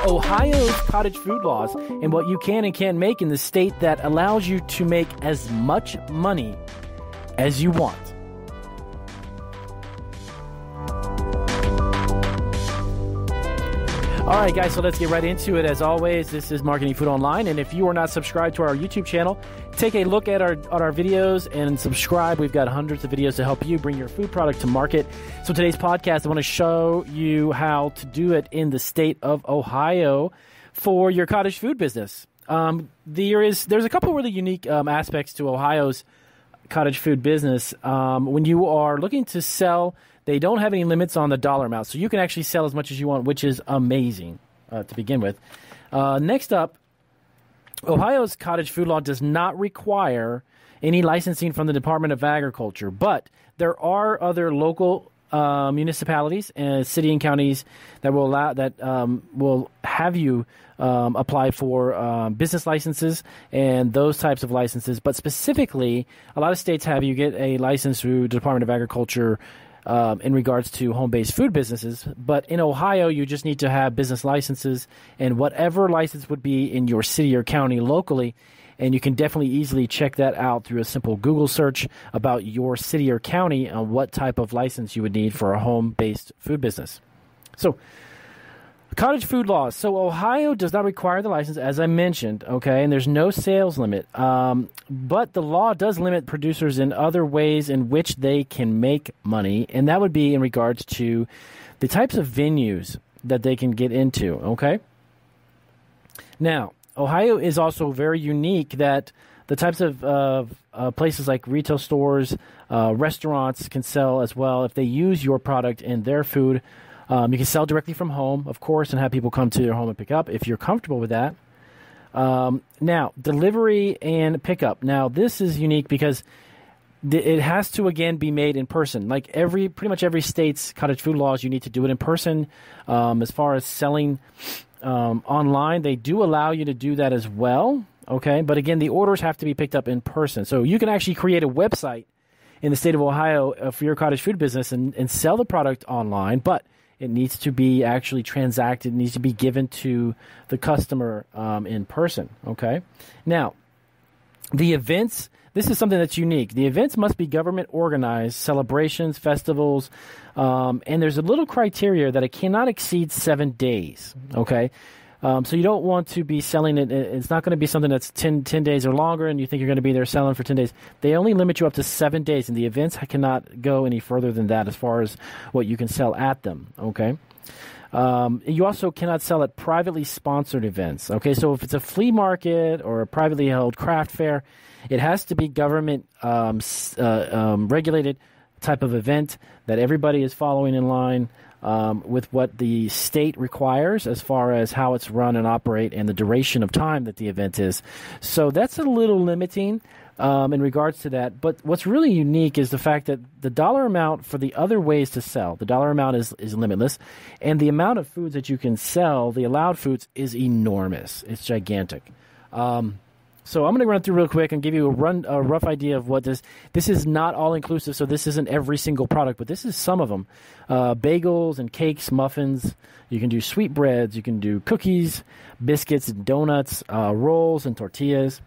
Ohio's cottage food laws and what you can and can't make in the state that allows you to make as much money as you want. All right, guys, so let's get right into it. As always, this is Marketing Food Online, and if you are not subscribed to our YouTube channel, take a look at our videos and subscribe. We've got hundreds of videos to help you bring your food product to market. So today's podcast, I want to show you how to do it in the state of Ohio for your cottage food business. There's a couple really unique aspects to Ohio's cottage food business. When you are looking to sell, they don't have any limits on the dollar amount, so you can actually sell as much as you want, which is amazing to begin with. Next up, Ohio's cottage food law does not require any licensing from the Department of Agriculture, but there are other local municipalities and city and counties that will have you apply for business licenses and those types of licenses. But specifically, a lot of states have you get a license through the Department of Agriculture in regards to home-based food businesses. But in Ohio, you just need to have business licenses, and whatever license would be in your city or county locally, and you can definitely easily check that out through a simple Google search about your city or county on what type of license you would need for a home-based food business. So, cottage food laws. So Ohio does not require the license, as I mentioned, okay, and there's no sales limit. But the law does limit producers in other ways in which they can make money, and that would be in regards to the types of venues that they can get into, okay? Now, Ohio is also very unique that the types of places like retail stores, restaurants can sell as well if they use your product in their food. You can sell directly from home, of course, and have people come to your home and pick up if you're comfortable with that. Now, delivery and pickup. Now, this is unique because it has to, again, be made in person. Like pretty much every state's cottage food laws, you need to do it in person. As far as selling online, they do allow you to do that as well, okay? But again, the orders have to be picked up in person. So you can actually create a website in the state of Ohio for your cottage food business and sell the product online, but it needs to be actually transacted. It needs to be given to the customer in person, okay? Now, the events, this is something that's unique. The events must be government-organized, celebrations, festivals, and there's a little criteria that it cannot exceed 7 days, okay? So you don't want to be selling it. It's not going to be something that's 10 days or longer, and you think you're going to be there selling for 10 days. They only limit you up to 7 days, and the events cannot go any further than that as far as what you can sell at them, okay? You also cannot sell at privately sponsored events, okay? So if it's a flea market or a privately held craft fair, it has to be government regulated type of event that everybody is following in line with what the state requires as far as how it's run and operate and the duration of time that the event is. So that's a little limiting in regards to that. But what's really unique is the fact that the dollar amount for the other ways to sell, the dollar amount is limitless, and the amount of foods that you can sell, the allowed foods, is enormous. It's gigantic. So I'm going to run through real quick and give you a rough idea of what this is not all-inclusive, so this isn't every single product, but this is some of them. Bagels and cakes, muffins. You can do sweetbreads. You can do cookies, biscuits and donuts, rolls and tortillas.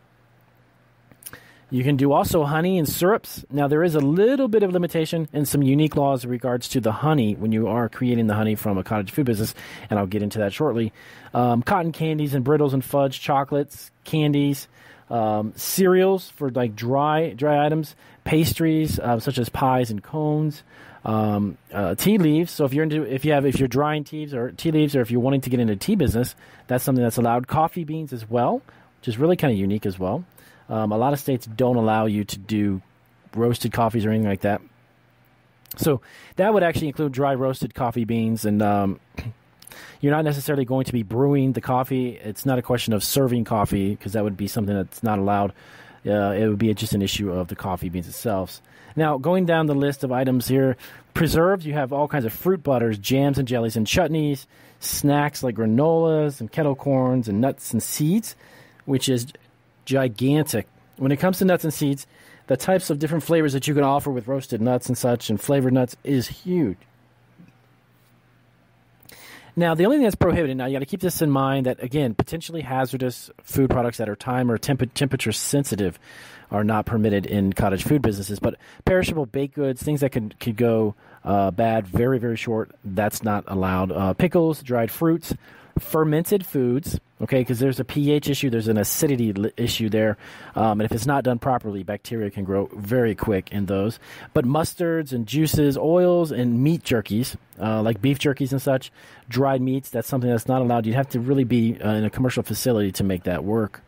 You can do also honey and syrups. Now, there is a little bit of limitation and some unique laws in regards to the honey when you are creating the honey from a cottage food business, and I'll get into that shortly. Cotton candies and brittles and fudge, chocolates, candies, cereals for like dry items, pastries such as pies and cones, tea leaves. So if you're drying tea leaves, or if you're wanting to get into tea business, that's something that's allowed. Coffee beans as well, which is really kind of unique as well. A lot of states don't allow you to do roasted coffees or anything like that. So that would actually include dry roasted coffee beans, and you're not necessarily going to be brewing the coffee. It's not a question of serving coffee, because that would be something that's not allowed. It would be just an issue of the coffee beans itself. Now, going down the list of items here, preserves, you have all kinds of fruit butters, jams and jellies and chutneys, snacks like granolas and kettle corns and nuts and seeds, which is gigantic. When it comes to nuts and seeds, the types of different flavors that you can offer with roasted nuts and such and flavored nuts is huge. Now, the only thing that's prohibited, now you got to keep this in mind that, again, potentially hazardous food products that are time or temperature sensitive are not permitted in cottage food businesses. But perishable baked goods, things that could go bad very, very short, that's not allowed. Pickles, dried fruits, fermented foods, okay, because there's a pH issue, there's an acidity issue there, and if it's not done properly, bacteria can grow very quick in those. But mustards and juices, oils, and meat jerkies, like beef jerkies and such, dried meats, that's something that's not allowed. You'd have to really be in a commercial facility to make that work.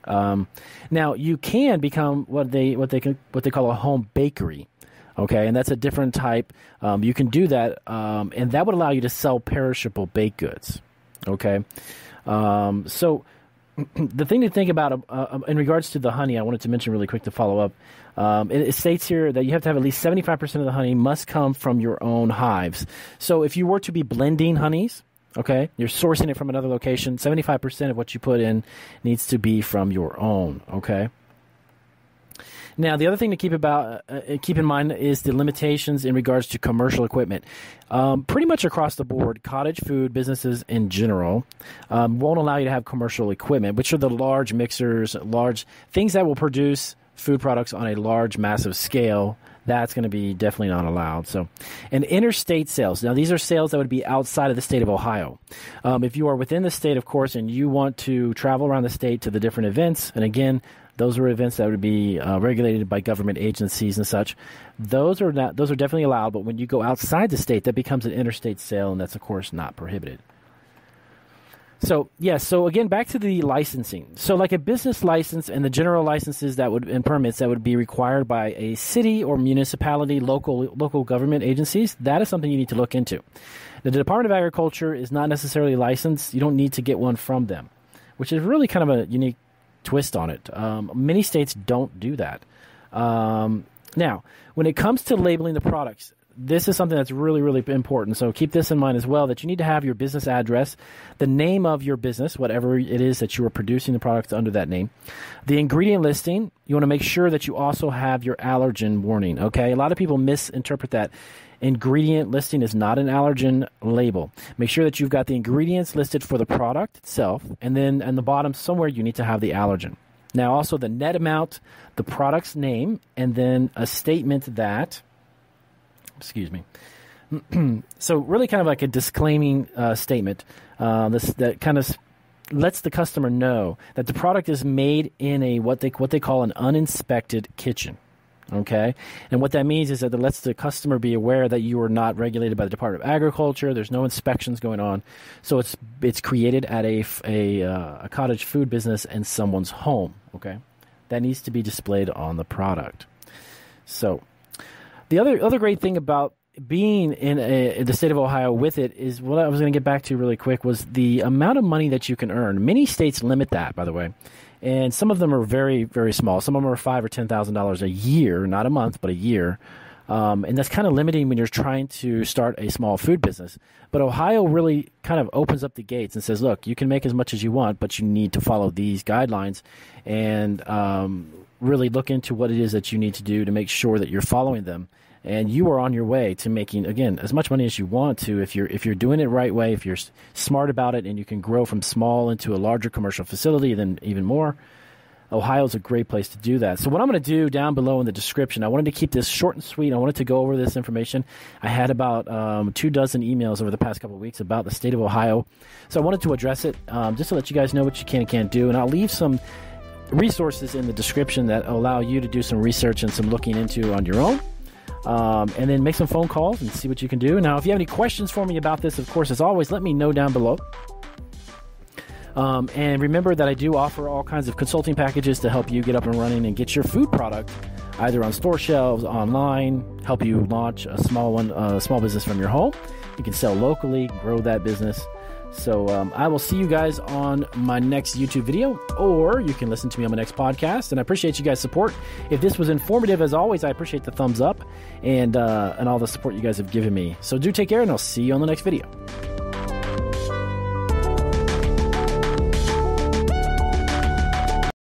Now, you can become what they call a home bakery. Okay, and that's a different type. You can do that, and that would allow you to sell perishable baked goods. Okay, so the thing to think about in regards to the honey, I wanted to mention really quick to follow up. It states here that you have to have at least 75% of the honey must come from your own hives. So if you were to be blending honeys, okay, you're sourcing it from another location, 75% of what you put in needs to be from your own. Okay. Now, the other thing to keep in mind is the limitations in regards to commercial equipment. Pretty much across the board, cottage food businesses in general won't allow you to have commercial equipment, which are the large mixers, large things that will produce food products on a large, massive scale. That's going to be definitely not allowed. So, and interstate sales. Now, these are sales that would be outside of the state of Ohio. If you are within the state, of course, and you want to travel around the state to the different events, and again, those are events that would be regulated by government agencies and such. Those are definitely allowed, but when you go outside the state, that becomes an interstate sale, and that's, of course, not prohibited. So, so again, back to the licensing. So like a business license and the general licenses and permits that would be required by a city or municipality, local government agencies, that is something you need to look into. The Department of Agriculture is not necessarily licensed. You don't need to get one from them, which is really kind of a unique twist on it. Many states don't do that. Now, when it comes to labeling the products, this is something that's really, really important. So keep this in mind as well, that you need to have your business address, the name of your business, whatever it is that you are producing the products under that name. The ingredient listing, you want to make sure that you also have your allergen warning, okay? A lot of people misinterpret that. Ingredient listing is not an allergen label. Make sure that you've got the ingredients listed for the product itself, and then on the bottom somewhere you need to have the allergen. Now also the net amount, the product's name, and then a statement that, so really kind of like a disclaiming statement that kind of lets the customer know that the product is made in a what they call an uninspected kitchen. Okay, and what that means is that it lets the customer be aware that you are not regulated by the Department of Agriculture. There's no inspections going on, so it's created at a cottage food business in someone's home. Okay, that needs to be displayed on the product. So, the other great thing about being in the state of Ohio with it is what I was going to get back to really quick was the amount of money that you can earn. Many states limit that, by the way. And some of them are very, very small. Some of them are $5,000 or $10,000 a year, not a month, but a year. And that's kind of limiting when you're trying to start a small food business. But Ohio really kind of opens up the gates and says, look, you can make as much as you want, but you need to follow these guidelines and really look into what it is that you need to do to make sure that you're following them. And you are on your way to making, again, as much money as you want to if you're doing it right way, if you're smart about it, and you can grow from small into a larger commercial facility, then even more. Ohio is a great place to do that. So what I'm going to do down below in the description, I wanted to keep this short and sweet. I wanted to go over this information. I had about 24 emails over the past couple of weeks about the state of Ohio. So I wanted to address it just to let you guys know what you can and can't do. And I'll leave some resources in the description that allow you to do some research and some looking into on your own. And then make some phone calls and see what you can do. Now, if you have any questions for me about this, of course, as always, let me know down below. And remember that I do offer all kinds of consulting packages to help you get up and running and get your food product either on store shelves, online, help you launch a small business from your home. You can sell locally, grow that business. So I will see you guys on my next YouTube video, or you can listen to me on my next podcast. And I appreciate you guys' support. If this was informative, as always, I appreciate the thumbs up and all the support you guys have given me. So do take care, and I'll see you on the next video.